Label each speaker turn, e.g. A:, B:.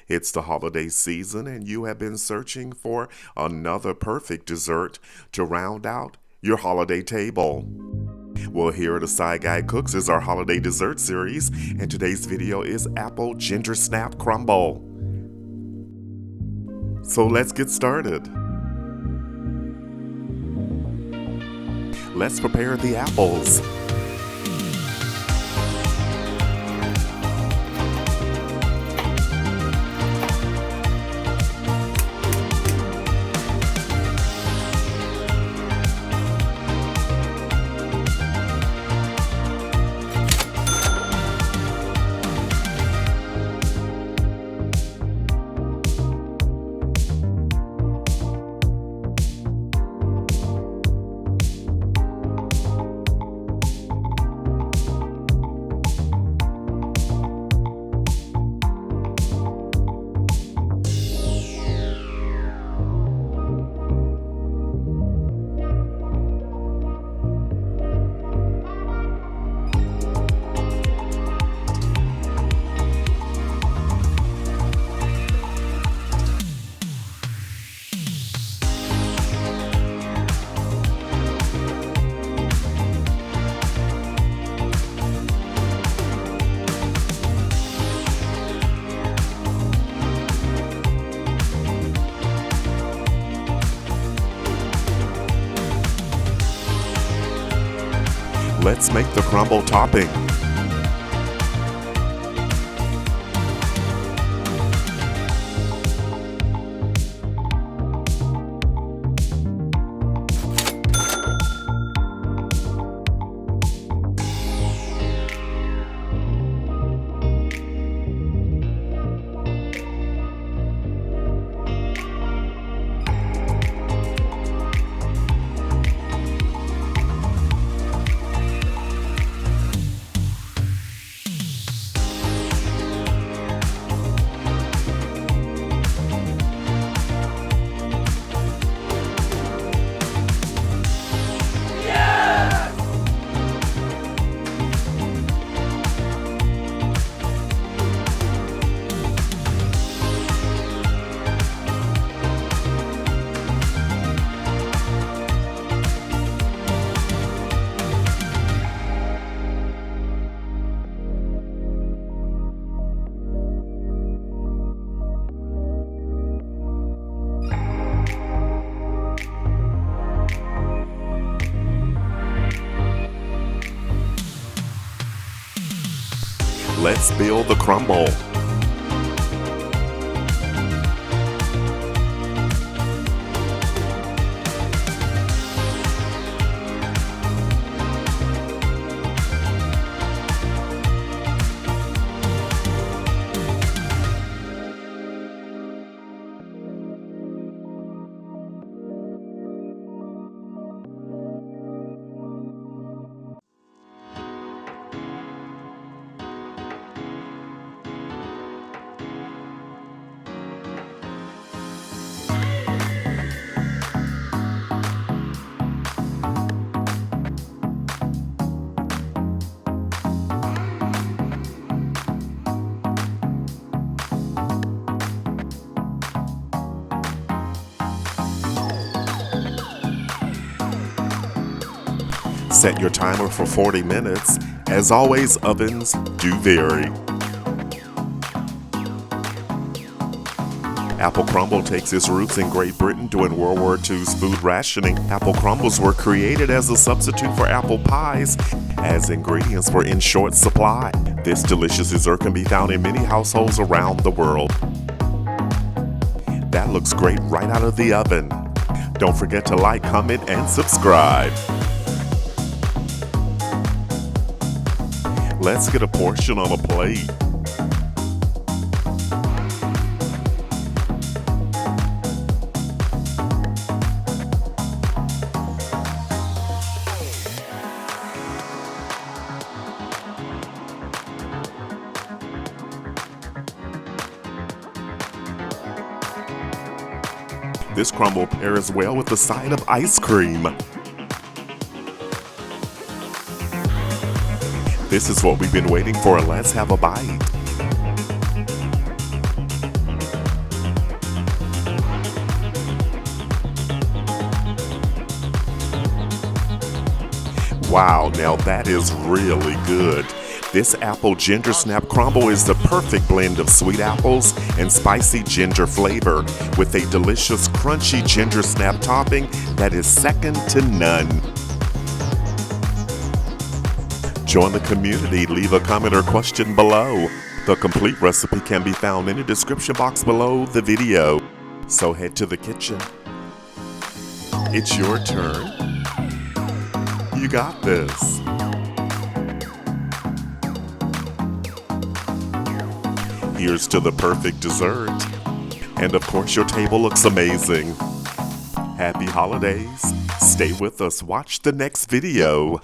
A: It's the holiday season, and you have been searching for another perfect dessert to round out your holiday table. Well, here at Acaiguy Cooks is our holiday dessert series, and today's video is Apple Gingersnap Crumble. So let's get started. Let's prepare the apples. Let's make the crumble topping. Let's build the crumble. Set your timer for 40 minutes. As always, ovens do vary. Apple crumble takes its roots in Great Britain during World War II's food rationing. Apple crumbles were created as a substitute for apple pies, as ingredients were in short supply. This delicious dessert can be found in many households around the world. That looks great right out of the oven. Don't forget to like, comment, and subscribe. Let's get a portion on a plate. This crumble pairs well with a side of ice cream. This is what we've been waiting for. Let's have a bite. Wow, now that is really good. This Apple Gingersnap Crumble is the perfect blend of sweet apples and spicy ginger flavor with a delicious crunchy ginger snap topping that is second to none. Join the community, leave a comment or question below. The complete recipe can be found in the description box below the video. So head to the kitchen. It's your turn. You got this. Here's to the perfect dessert. And of course your table looks amazing. Happy holidays. Stay with us. Watch the next video.